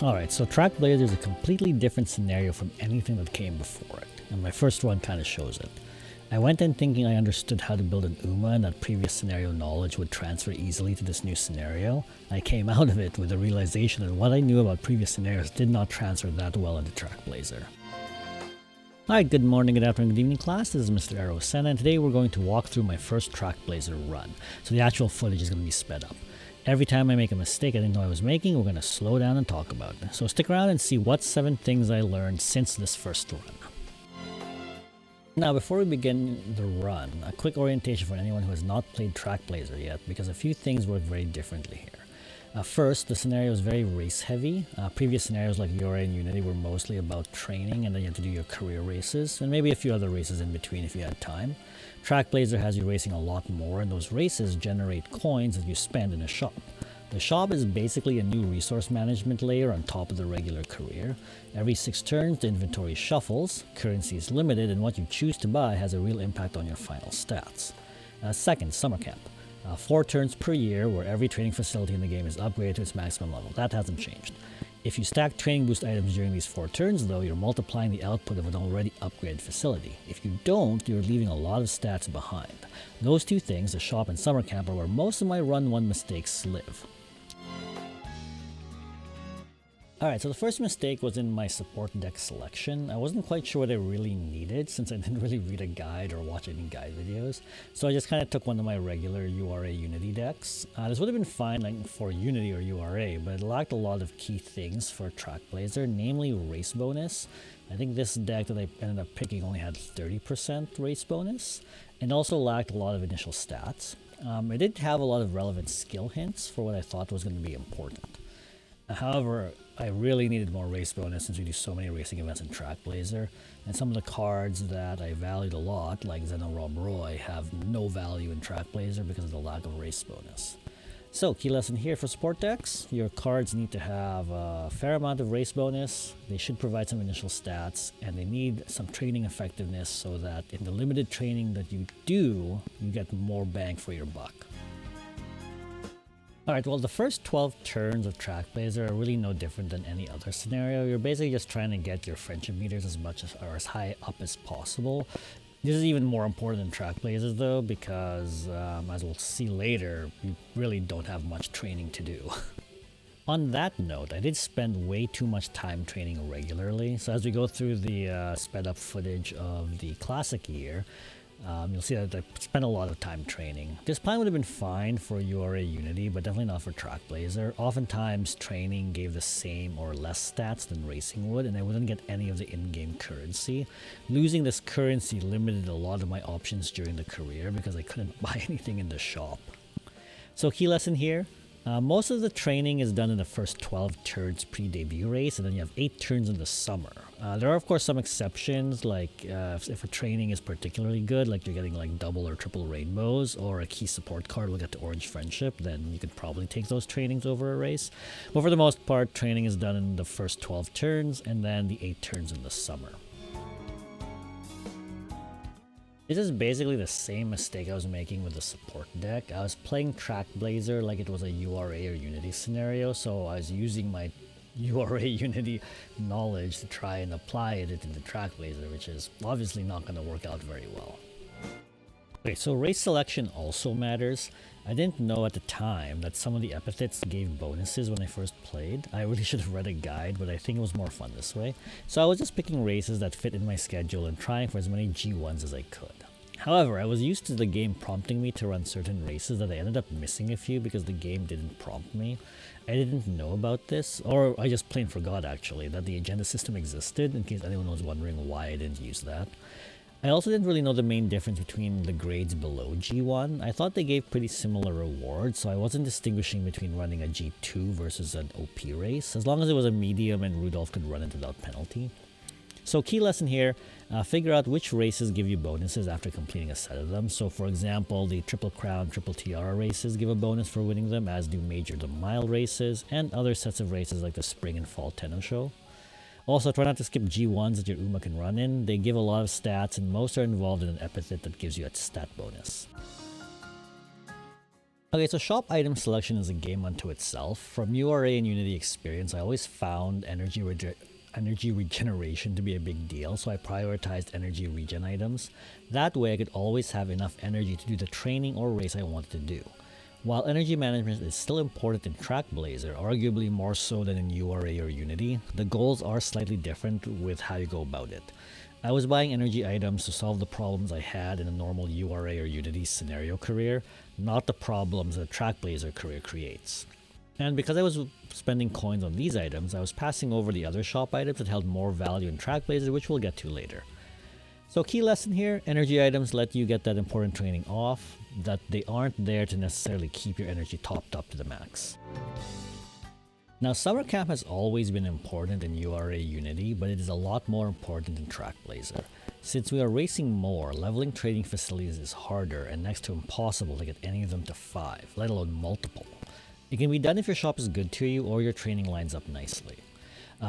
Alright, so Trackblazer is a completely different scenario from anything that came before it, and my first run kind of shows it. I went in thinking I understood how to build an Uma and that previous scenario knowledge would transfer easily to this new scenario. I came out of it with the realization that what I knew about previous scenarios did not transfer that well into Trackblazer. Alright, good morning, good afternoon, good evening class, this is Mr. Arocena, and today we're going to walk through my first Trackblazer run, so the actual footage is going to be sped up. Every time I make a mistake I didn't know I was making, we're going to slow down and talk about it. So stick around and see what 7 things I learned since this first run. Now before we begin the run, a quick orientation for anyone who has not played Trackblazer yet, because a few things work very differently here. First, the scenario is very race heavy. Previous scenarios like URA and Unity were mostly about training, and then you had to do your career races, and maybe a few other races in between if you had time. Trackblazer has you racing a lot more, and those races generate coins that you spend in a shop. The shop is basically a new resource management layer on top of the regular career. Every 6 turns the inventory shuffles, currency is limited, and what you choose to buy has a real impact on your final stats. Second, summer camp. 4 turns per year where every training facility in the game is upgraded to its maximum level. That hasn't changed. If you stack training boost items during these 4 turns though, you're multiplying the output of an already upgraded facility. If you don't, you're leaving a lot of stats behind. Those 2 things, the shop and summer camp, are where most of my run 1 mistakes live. Alright, so the first mistake was in my support deck selection. I wasn't quite sure what I really needed since I didn't really read a guide or watch any guide videos. So I just kind of took one of my regular URA Unity decks. This would have been fine like for Unity or URA, but it lacked a lot of key things for Trackblazer, namely race bonus. I think this deck that I ended up picking only had 30% race bonus, and also lacked a lot of initial stats. It did have a lot of relevant skill hints for what I thought was going to be important. However, I really needed more race bonus since we do so many racing events in Trackblazer, and some of the cards that I valued a lot, like Zeno Rob Roy, have no value in Trackblazer because of the lack of race bonus. So, key lesson here for support decks, your cards need to have a fair amount of race bonus, they should provide some initial stats, and they need some training effectiveness so that in the limited training that you do, you get more bang for your buck. Alright, well the first 12 turns of Trackblazer are really no different than any other scenario. You're basically just trying to get your friendship meters as much as, or as high up as possible. This is even more important in Trackblazer though, because as we'll see later, you really don't have much training to do. On that note, I did spend way too much time training regularly, so as we go through the sped up footage of the classic year, you'll see that I spent a lot of time training. This plan would have been fine for URA Unity, but definitely not for Trackblazer. Oftentimes, training gave the same or less stats than racing would, and I wouldn't get any of the in-game currency. Losing this currency limited a lot of my options during the career because I couldn't buy anything in the shop. So key lesson here. Most of the training is done in the first 12 turns pre-debut race, and then you have 8 turns in the summer. There are of course some exceptions, like if a training is particularly good, like you're getting like double or triple rainbows, or a key support card will get to Orange Friendship, then you could probably take those trainings over a race. But for the most part, training is done in the first 12 turns, and then the 8 turns in the summer. This is basically the same mistake I was making with the support deck. I was playing Trackblazer like it was a URA or Unity scenario, so I was using my URA Unity knowledge to try and apply it into Trackblazer, which is obviously not going to work out very well. Okay, so race selection also matters. I didn't know at the time that some of the epithets gave bonuses when I first played. I really should have read a guide, but I think it was more fun this way. So I was just picking races that fit in my schedule and trying for as many G1s as I could. However, I was used to the game prompting me to run certain races that I ended up missing a few because the game didn't prompt me. I didn't know about this, or I just plain forgot actually, that the agenda system existed, in case anyone was wondering why I didn't use that. I also didn't really know the main difference between the grades below G1. I thought they gave pretty similar rewards, so I wasn't distinguishing between running a G2 versus an OP race, as long as it was a medium and Rudolph could run it without penalty. So key lesson here, figure out which races give you bonuses after completing a set of them. So for example, the Triple Crown, Triple Tiara races give a bonus for winning them, as do Major the Mile races, and other sets of races like the Spring and Fall Tenno Show. Also, try not to skip G1s that your Uma can run in. They give a lot of stats, and most are involved in an epithet that gives you a stat bonus. Okay, so shop item selection is a game unto itself. From URA and Unity experience, I always found energy regeneration to be a big deal, so I prioritized energy regen items. That way I could always have enough energy to do the training or race I wanted to do. While energy management is still important in Trackblazer, arguably more so than in URA or Unity, the goals are slightly different with how you go about it. I was buying energy items to solve the problems I had in a normal URA or Unity scenario career, not the problems that Trackblazer career creates. And because I was spending coins on these items, I was passing over the other shop items that held more value in Trackblazer, which we'll get to later. So key lesson here, energy items let you get that important training off, that they aren't there to necessarily keep your energy topped up to the max. Now, summer camp has always been important in URA Unity, but it is a lot more important in Trackblazer. Since we are racing more, leveling trading facilities is harder and next to impossible to get any of them to 5, let alone multiple. It can be done if your shop is good to you or your training lines up nicely.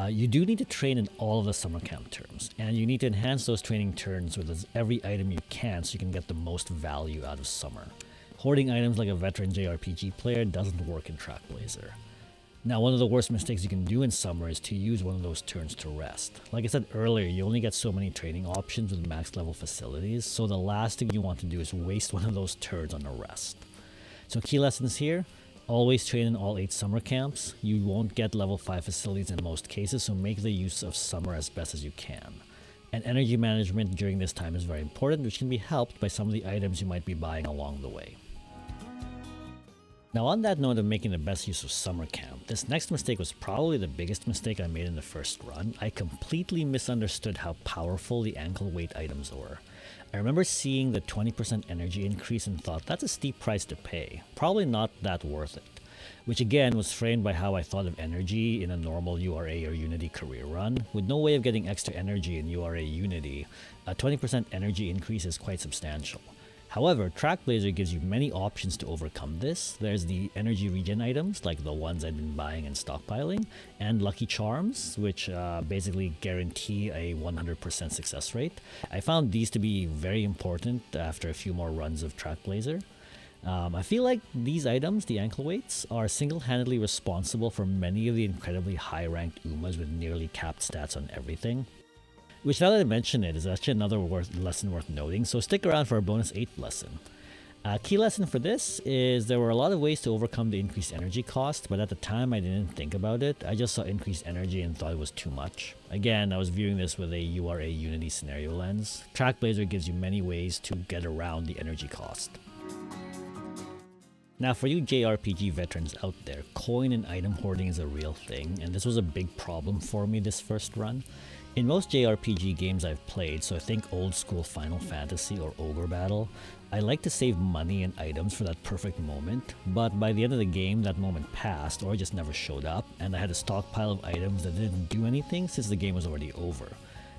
You do need to train in all of the summer camp terms, and you need to enhance those training turns with every item you can so you can get the most value out of summer. Hoarding items like a veteran JRPG player doesn't work in Trackblazer. Now, one of the worst mistakes you can do in summer is to use one of those turns to rest. Like I said earlier, you only get so many training options with max level facilities, so the last thing you want to do is waste one of those turns on a rest. So key lessons here, always train in all 8 summer camps. You won't get level 5 facilities in most cases, so make the use of summer as best as you can. And energy management during this time is very important, which can be helped by some of the items you might be buying along the way. Now, on that note of making the best use of summer camp, this next mistake was probably the biggest mistake I made in the first run. I completely misunderstood how powerful the ankle weight items were. I remember seeing the 20% energy increase and thought that's a steep price to pay, probably not that worth it. Which again was framed by how I thought of energy in a normal URA or Unity career run. With no way of getting extra energy in URA Unity, a 20% energy increase is quite substantial. However, Trackblazer gives you many options to overcome this. There's the energy regen items, like the ones I've been buying and stockpiling, and lucky charms, which basically guarantee a 100% success rate. I found these to be very important after a few more runs of Trackblazer. I feel like these items, the ankle weights, are single-handedly responsible for many of the incredibly high-ranked Umas with nearly capped stats on everything. Which, now that I mention it, is actually another lesson worth noting, so stick around for a bonus 8th lesson. Key lesson for this is there were a lot of ways to overcome the increased energy cost, but at the time I didn't think about it. I just saw increased energy and thought it was too much. Again, I was viewing this with a URA Unity scenario lens. Trackblazer gives you many ways to get around the energy cost. Now, for you JRPG veterans out there, coin and item hoarding is a real thing, and this was a big problem for me this first run. In most JRPG games I've played, so think old school Final Fantasy or Ogre Battle, I like to save money and items for that perfect moment, but by the end of the game that moment passed or just never showed up, and I had a stockpile of items that didn't do anything since the game was already over.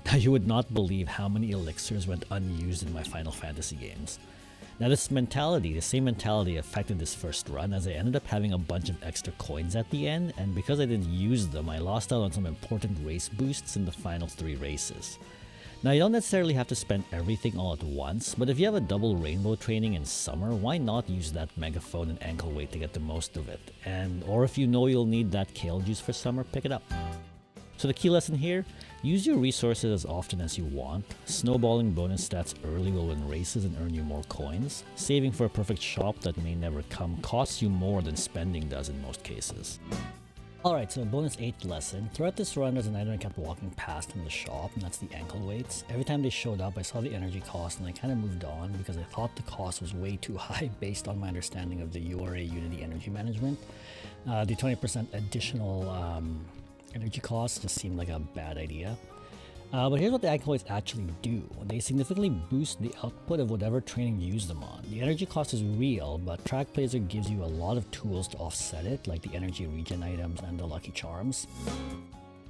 Now, you would not believe how many elixirs went unused in my Final Fantasy games. Now, the same mentality affected this first run, as I ended up having a bunch of extra coins at the end, and because I didn't use them, I lost out on some important race boosts in the final 3 races. Now, you don't necessarily have to spend everything all at once, but if you have a double rainbow training in summer, why not use that megaphone and ankle weight to get the most of it? Or if you know you'll need that kale juice for summer, pick it up. So the key lesson here, use your resources as often as you want. Snowballing bonus stats early will win races and earn you more coins. Saving for a perfect shop that may never come costs you more than spending does in most cases. Alright, so bonus 8th lesson. Throughout this run, there's an item I kept walking past in the shop, and that's the ankle weights. Every time they showed up, I saw the energy cost, and I kind of moved on because I thought the cost was way too high based on my understanding of the URA Unity energy management. The 20% additional energy costs just seemed like a bad idea. But here's what the ankle weights actually do. They significantly boost the output of whatever training you use them on. The energy cost is real, but Trackblazer gives you a lot of tools to offset it, like the energy regen items and the lucky charms.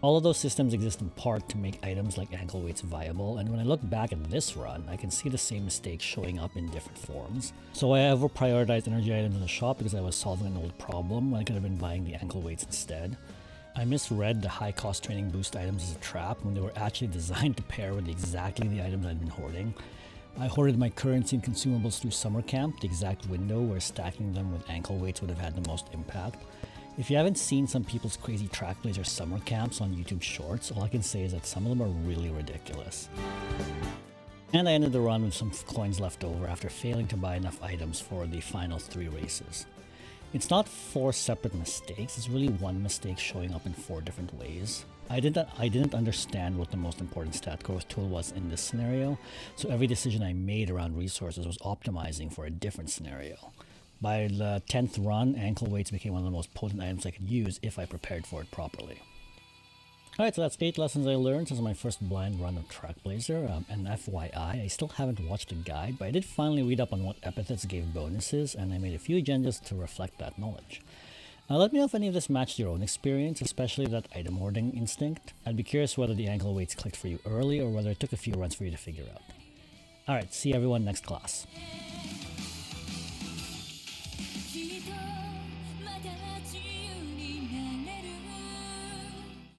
All of those systems exist in part to make items like ankle weights viable, and when I look back at this run, I can see the same mistakes showing up in different forms. So I over-prioritized energy items in the shop because I was solving an old problem when I could have been buying the ankle weights instead. I misread the high-cost training boost items as a trap when they were actually designed to pair with exactly the items I'd been hoarding. I hoarded my currency and consumables through summer camp, the exact window where stacking them with ankle weights would have had the most impact. If you haven't seen some people's crazy Trackblazer summer camps on YouTube Shorts, all I can say is that some of them are really ridiculous. And I ended the run with some coins left over after failing to buy enough items for the final 3 races. It's not 4 separate mistakes, it's really one mistake showing up in 4 different ways. I didn't understand what the most important stat growth tool was in this scenario, so every decision I made around resources was optimizing for a different scenario. By the 10th run, ankle weights became one of the most potent items I could use if I prepared for it properly. Alright, so that's 8 lessons I learned since my first blind run of Trackblazer, and FYI, I still haven't watched the guide, but I did finally read up on what epithets gave bonuses, and I made a few agendas to reflect that knowledge. Now let me know if any of this matched your own experience, especially that item hoarding instinct. I'd be curious whether the ankle weights clicked for you early, or whether it took a few runs for you to figure out. Alright, see everyone next class.